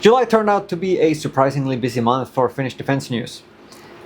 July turned out to be a surprisingly busy month for Finnish defense news.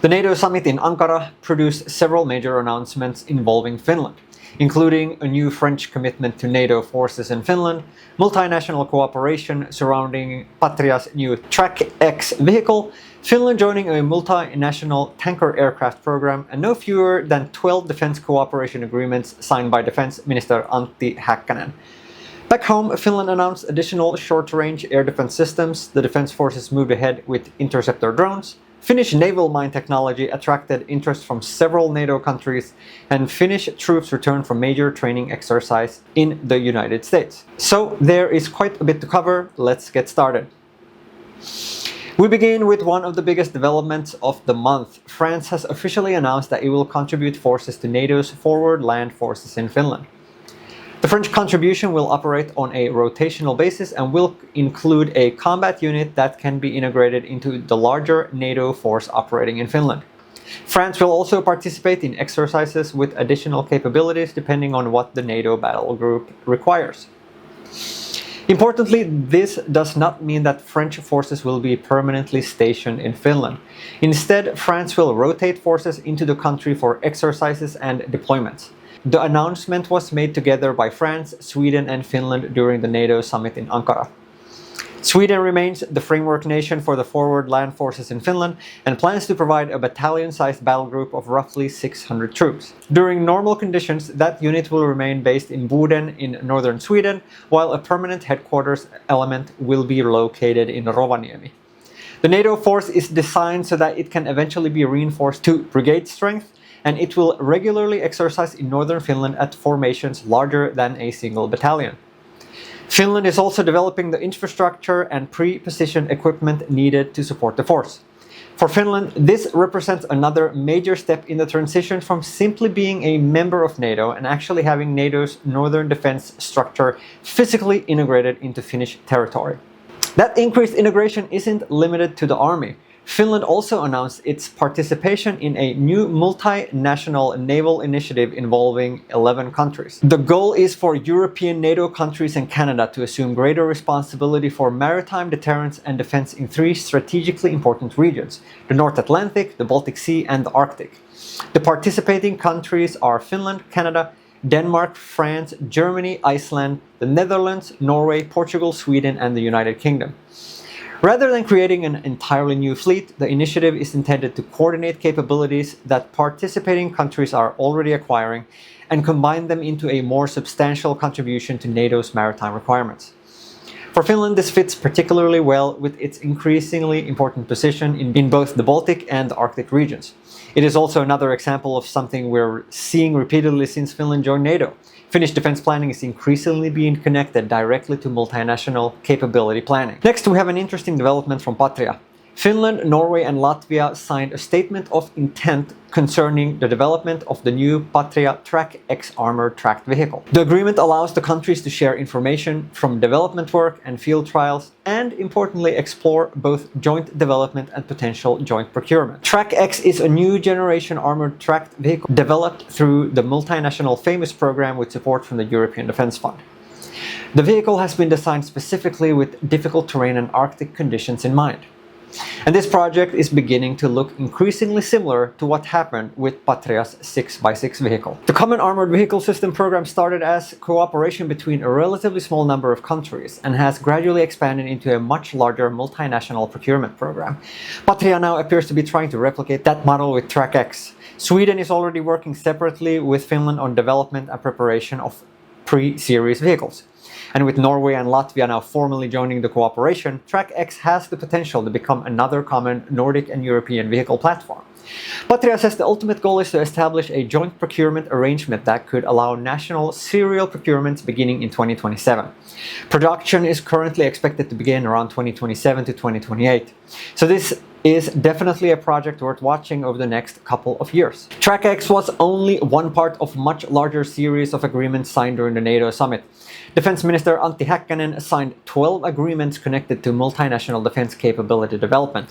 The NATO summit in Ankara produced several major announcements involving Finland, including a new French commitment to NATO forces in Finland, multinational cooperation surrounding Patria's new TRACKX vehicle, Finland joining a multinational tanker aircraft program, and no fewer than 12 defense cooperation agreements signed by Defense Minister Antti Häkkänen. Back home, Finland announced additional short-range air defense systems, the defense forces moved ahead with Interceptor drones, Finnish naval mine technology attracted interest from several NATO countries, and Finnish troops returned from major training exercise in the United States. So there is quite a bit to cover, let's get started. We begin with one of the biggest developments of the month. France has officially announced that it will contribute forces to NATO's forward land forces in Finland. The French contribution will operate on a rotational basis and will include a combat unit that can be integrated into the larger NATO force operating in Finland. France will also participate in exercises with additional capabilities depending on what the NATO battle group requires. Importantly, this does not mean that French forces will be permanently stationed in Finland. Instead, France will rotate forces into the country for exercises and deployments. The announcement was made together by France, Sweden and Finland during the NATO summit in Ankara. Sweden remains the framework nation for the forward land forces in Finland and plans to provide a battalion-sized battle group of roughly 600 troops. During normal conditions, that unit will remain based in Boden in northern Sweden, while a permanent headquarters element will be located in Rovaniemi. The NATO force is designed so that it can eventually be reinforced to brigade strength, and it will regularly exercise in northern Finland at formations larger than a single battalion. Finland is also developing the infrastructure and pre-positioned equipment needed to support the force. For Finland, this represents another major step in the transition from simply being a member of NATO and actually having NATO's northern defense structure physically integrated into Finnish territory. That increased integration isn't limited to the army. Finland also announced its participation in a new multinational naval initiative involving 11 countries. The goal is for European NATO countries and Canada to assume greater responsibility for maritime deterrence and defense in 3 strategically important regions: the North Atlantic, the Baltic Sea, and the Arctic. The participating countries are Finland, Canada, Denmark, France, Germany, Iceland, the Netherlands, Norway, Portugal, Sweden, and the United Kingdom. Rather than creating an entirely new fleet, the initiative is intended to coordinate capabilities that participating countries are already acquiring and combine them into a more substantial contribution to NATO's maritime requirements. For Finland, this fits particularly well with its increasingly important position in both the Baltic and the Arctic regions. It is also another example of something we're seeing repeatedly since Finland joined NATO. Finnish defense planning is increasingly being connected directly to multinational capability planning. Next, we have an interesting development from Patria. Finland, Norway and Latvia signed a statement of intent concerning the development of the new Patria TRACKX armored tracked vehicle. The agreement allows the countries to share information from development work and field trials and, importantly, explore both joint development and potential joint procurement. TRACKX is a new generation armored tracked vehicle developed through the multinational FAMOUS program with support from the European Defence Fund. The vehicle has been designed specifically with difficult terrain and Arctic conditions in mind. And this project is beginning to look increasingly similar to what happened with Patria's 6x6 vehicle. The Common Armored Vehicle System program started as cooperation between a relatively small number of countries and has gradually expanded into a much larger multinational procurement program. Patria now appears to be trying to replicate that model with TRACKX. Sweden is already working separately with Finland on development and preparation of pre-series vehicles. And with Norway and Latvia now formally joining the cooperation, TRACKX has the potential to become another common Nordic and European vehicle platform. Patria says the ultimate goal is to establish a joint procurement arrangement that could allow national serial procurements beginning in 2027. Production is currently expected to begin around 2027 to 2028. So this is definitely a project worth watching over the next couple of years. TRACKX was only one part of a much larger series of agreements signed during the NATO summit. Defense Minister Antti Häkkänen signed 12 agreements connected to multinational defense capability development.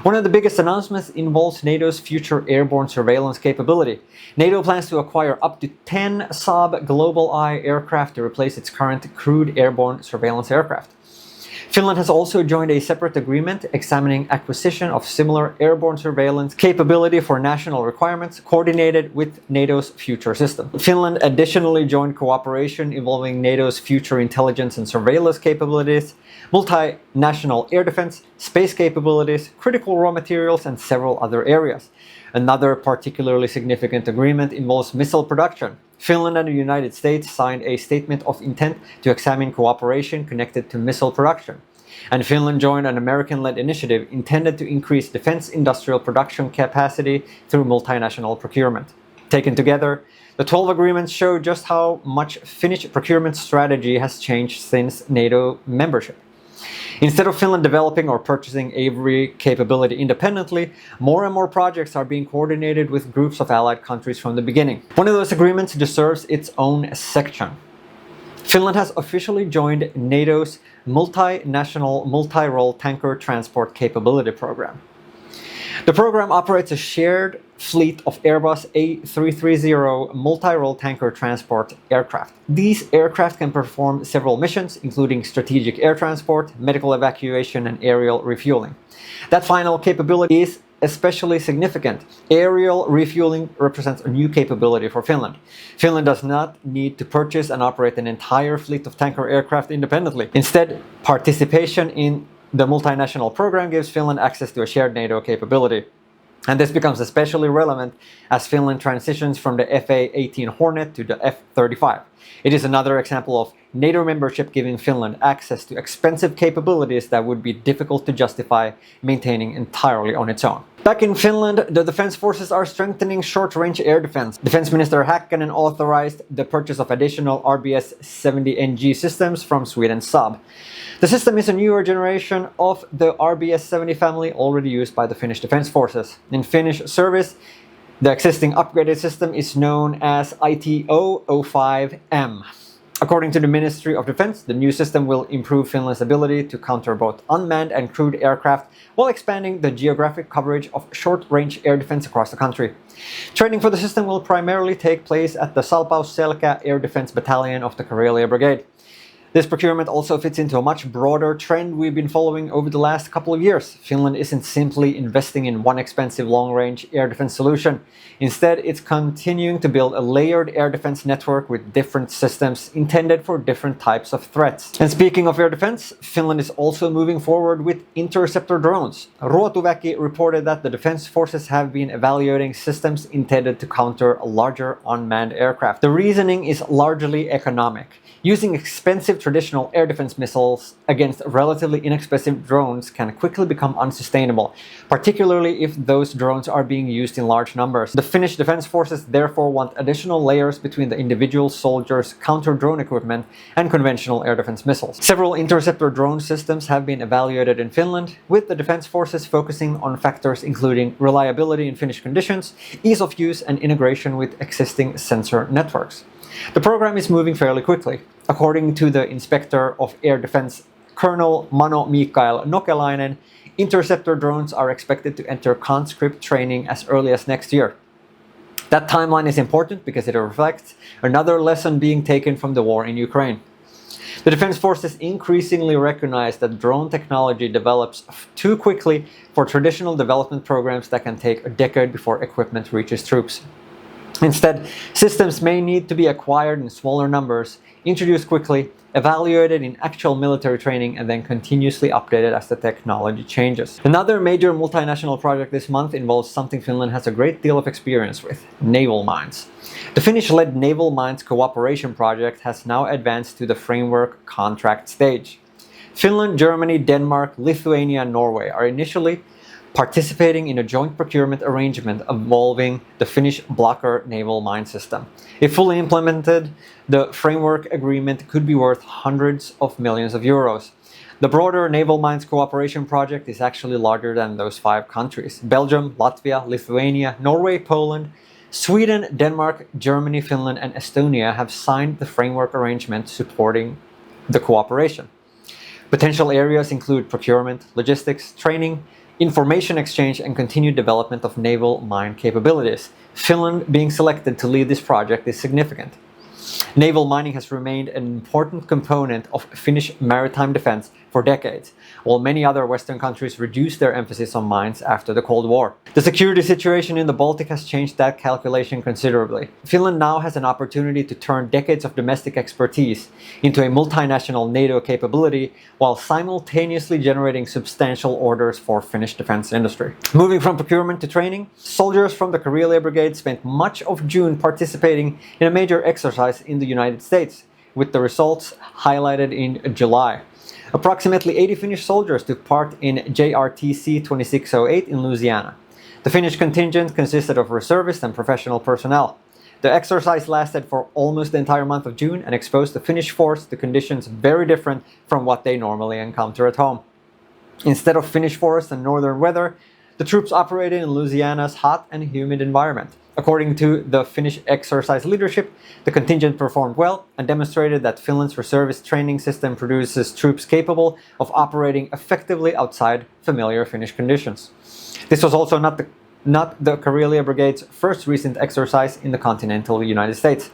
One of the biggest announcements involves NATO's future airborne surveillance capability. NATO plans to acquire up to 10 Saab Global Eye aircraft to replace its current crewed airborne surveillance aircraft. Finland has also joined a separate agreement examining acquisition of similar airborne surveillance capability for national requirements coordinated with NATO's future system. Finland additionally joined cooperation involving NATO's future intelligence and surveillance capabilities, multinational air defense, space capabilities, critical raw materials, and several other areas. Another particularly significant agreement involves missile production. Finland and the United States signed a statement of intent to examine cooperation connected to missile production. And Finland joined an American-led initiative intended to increase defense industrial production capacity through multinational procurement. Taken together, the 12 agreements show just how much Finnish procurement strategy has changed since NATO membership. Instead of Finland developing or purchasing every capability independently, more and more projects are being coordinated with groups of allied countries from the beginning. One of those agreements deserves its own section. Finland has officially joined NATO's Multinational Multi-Role Tanker Transport Capability Program. The program operates a shared fleet of Airbus A330 multi-role tanker transport aircraft. These aircraft can perform several missions, including strategic air transport, medical evacuation, and aerial refueling. That final capability is especially significant. Aerial refueling represents a new capability for Finland. Finland does not need to purchase and operate an entire fleet of tanker aircraft independently. Instead, participation in the multinational program gives Finland access to a shared NATO capability. And this becomes especially relevant as Finland transitions from the FA-18 Hornet to the F-35. It is another example of NATO membership giving Finland access to expensive capabilities that would be difficult to justify maintaining entirely on its own. Back in Finland, the defense forces are strengthening short-range air defense. Defense Minister Häkkänen authorized the purchase of additional RBS-70NG systems from Sweden's Saab. The system is a newer generation of the RBS-70 family already used by the Finnish Defence Forces. In Finnish service, the existing upgraded system is known as ITO-05M. According to the Ministry of Defense, the new system will improve Finland's ability to counter both unmanned and crewed aircraft while expanding the geographic coverage of short-range air defense across the country. Training for the system will primarily take place at the Salpausselkä Air Defense Battalion of the Karelia Brigade. This procurement also fits into a much broader trend we've been following over the last couple of years. Finland isn't simply investing in one expensive long-range air defense solution. Instead, it's continuing to build a layered air defense network with different systems intended for different types of threats. And speaking of air defense, Finland is also moving forward with Interceptor drones. Ruotuväki reported that the defense forces have been evaluating systems intended to counter larger unmanned aircraft. The reasoning is largely economic. Using expensive traditional air defense missiles against relatively inexpensive drones can quickly become unsustainable, particularly if those drones are being used in large numbers. The Finnish Defence Forces therefore want additional layers between the individual soldiers' counter-drone equipment and conventional air defense missiles. Several Interceptor drone systems have been evaluated in Finland, with the Defence Forces focusing on factors including reliability in Finnish conditions, ease of use, and integration with existing sensor networks. The program is moving fairly quickly. According to the Inspector of Air Defense, Colonel Mano Mikael Nokelainen, Interceptor drones are expected to enter conscript training as early as next year. That timeline is important because it reflects another lesson being taken from the war in Ukraine. The Defense Forces increasingly recognize that drone technology develops too quickly for traditional development programs that can take a decade before equipment reaches troops. Instead, systems may need to be acquired in smaller numbers, introduced quickly, evaluated in actual military training, and then continuously updated as the technology changes. Another major multinational project this month involves something Finland has a great deal of experience with: naval mines. The Finnish-led Naval Mines Cooperation Project has now advanced to the framework contract stage. Finland, Germany, Denmark, Lithuania, and Norway are initially participating in a joint procurement arrangement involving the Finnish Blocker naval mine system. If fully implemented, the framework agreement could be worth hundreds of millions of euros. The broader Naval Mines Cooperation Project is actually larger than those 5 countries. Belgium, Latvia, Lithuania, Norway, Poland, Sweden, Denmark, Germany, Finland, and Estonia have signed the framework arrangement supporting the cooperation. Potential areas include procurement, logistics, training, information exchange, and continued development of naval mine capabilities. Finland being selected to lead this project is significant. Naval mining has remained an important component of Finnish maritime defense for decades, while many other Western countries reduced their emphasis on mines after the Cold War. The security situation in the Baltic has changed that calculation considerably. Finland now has an opportunity to turn decades of domestic expertise into a multinational NATO capability while simultaneously generating substantial orders for Finnish defense industry. Moving from procurement to training, soldiers from the Karelia Brigade spent much of June participating in a major exercise in the United States, with the results highlighted in July. Approximately 80 Finnish soldiers took part in JRTC 2608 in Louisiana. The Finnish contingent consisted of reservists and professional personnel. The exercise lasted for almost the entire month of June and exposed the Finnish force to conditions very different from what they normally encounter at home. Instead of Finnish forests and northern weather, the troops operated in Louisiana's hot and humid environment. According to the Finnish exercise leadership, the contingent performed well and demonstrated that Finland's reservist training system produces troops capable of operating effectively outside familiar Finnish conditions. This was also not the Karelia Brigade's first recent exercise in the continental United States.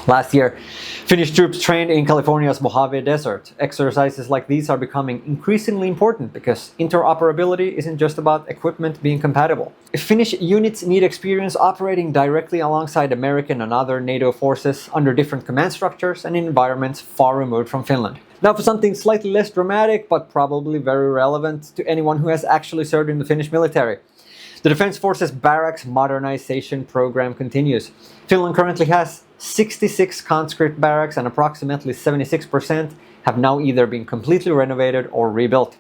Last year, Finnish troops trained in California's Mojave Desert. Exercises like these are becoming increasingly important because interoperability isn't just about equipment being compatible. Finnish units need experience operating directly alongside American and other NATO forces under different command structures and in environments far removed from Finland. Now for something slightly less dramatic, but probably very relevant to anyone who has actually served in the Finnish military. The Defence Forces Barracks modernization program continues. Finland currently has 66 conscript barracks and approximately 76% have now either been completely renovated or rebuilt.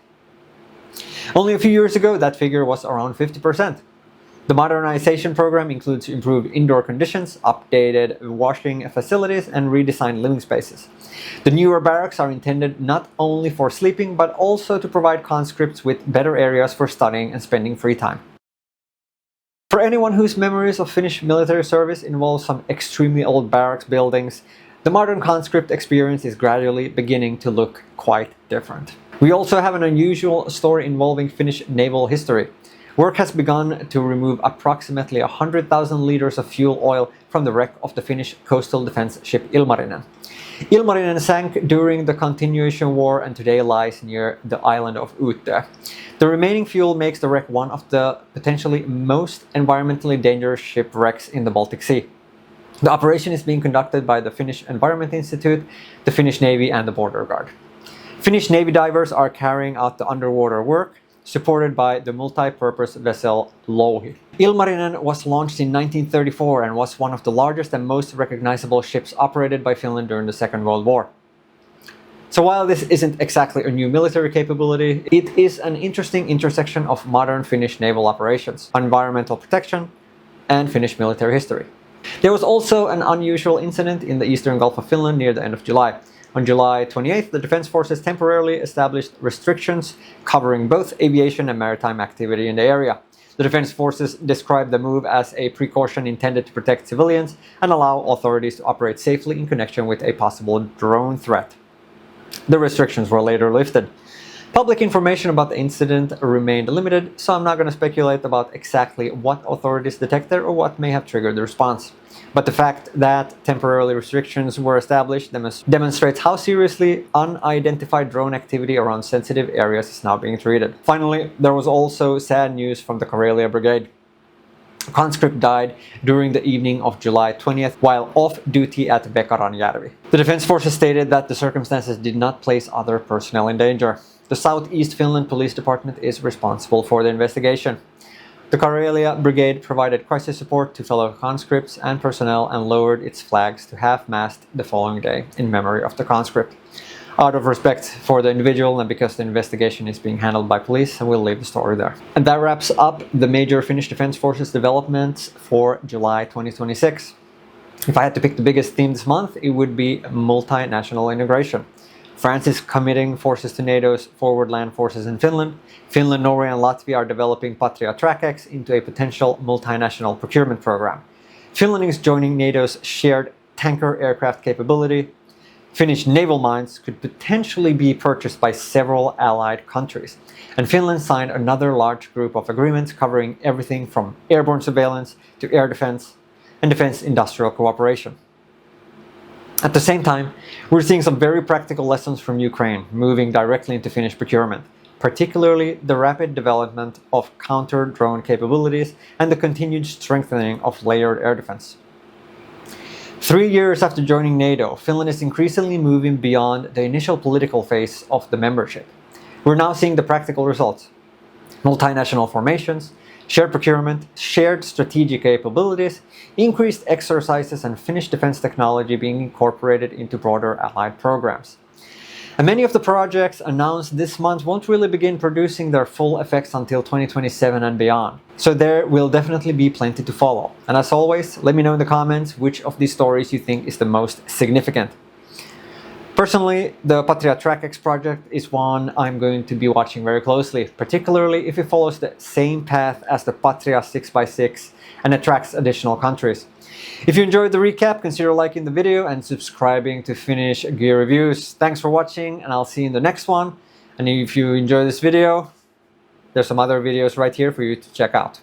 Only a few years ago, that figure was around 50%. The modernization program includes improved indoor conditions, updated washing facilities, and redesigned living spaces. The newer barracks are intended not only for sleeping, but also to provide conscripts with better areas for studying and spending free time. For anyone whose memories of Finnish military service involve some extremely old barracks buildings, the modern conscript experience is gradually beginning to look quite different. We also have an unusual story involving Finnish naval history. Work has begun to remove approximately 100,000 liters of fuel oil from the wreck of the Finnish coastal defense ship Ilmarinen. Ilmarinen sank during the Continuation War and today lies near the island of Utö. The remaining fuel makes the wreck one of the potentially most environmentally dangerous shipwrecks in the Baltic Sea. The operation is being conducted by the Finnish Environment Institute, the Finnish Navy and the Border Guard. Finnish Navy divers are carrying out the underwater work, supported by the multi-purpose vessel Louhi. Ilmarinen was launched in 1934 and was one of the largest and most recognizable ships operated by Finland during the Second World War. So while this isn't exactly a new military capability, it is an interesting intersection of modern Finnish naval operations, environmental protection, and Finnish military history. There was also an unusual incident in the eastern Gulf of Finland near the end of July. On July 28th, the Defence Forces temporarily established restrictions covering both aviation and maritime activity in the area. The Defence Forces described the move as a precaution intended to protect civilians and allow authorities to operate safely in connection with a possible drone threat. The restrictions were later lifted. Public information about the incident remained limited, so I'm not going to speculate about exactly what authorities detected or what may have triggered the response. But the fact that temporary restrictions were established demonstrates how seriously unidentified drone activity around sensitive areas is now being treated. Finally, there was also sad news from the Karelia Brigade. A conscript died during the evening of July 20th while off duty at Vekaranjärvi. The Defence Forces stated that the circumstances did not place other personnel in danger. The Southeast Finland Police Department is responsible for the investigation. The Karelia Brigade provided crisis support to fellow conscripts and personnel and lowered its flags to half-mast the following day in memory of the conscript. Out of respect for the individual and because the investigation is being handled by police, we'll leave the story there. And that wraps up the major Finnish Defence Forces developments for July 2026. If I had to pick the biggest theme this month, it would be multinational integration. France is committing forces to NATO's forward land forces in Finland. Finland, Norway and Latvia are developing Patria TRACKX into a potential multinational procurement program. Finland is joining NATO's shared tanker aircraft capability. Finnish naval mines could potentially be purchased by several allied countries. And Finland signed another large group of agreements covering everything from airborne surveillance to air defense and defense industrial cooperation. At the same time, we're seeing some very practical lessons from Ukraine moving directly into Finnish procurement, particularly the rapid development of counter-drone capabilities and the continued strengthening of layered air defense. 3 years after joining NATO, Finland is increasingly moving beyond the initial political phase of the membership. We're now seeing the practical results: multinational formations, shared procurement, shared strategic capabilities, increased exercises, and Finnish defense technology being incorporated into broader allied programs. And many of the projects announced this month won't really begin producing their full effects until 2027 and beyond. So there will definitely be plenty to follow. And as always, let me know in the comments which of these stories you think is the most significant. Personally, the Patria TRACKX project is one I'm going to be watching very closely, particularly if it follows the same path as the Patria 6x6 and attracts additional countries. If you enjoyed the recap, consider liking the video and subscribing to Finnish Gear Reviews. Thanks for watching, and I'll see you in the next one. And if you enjoy this video, there's some other videos right here for you to check out.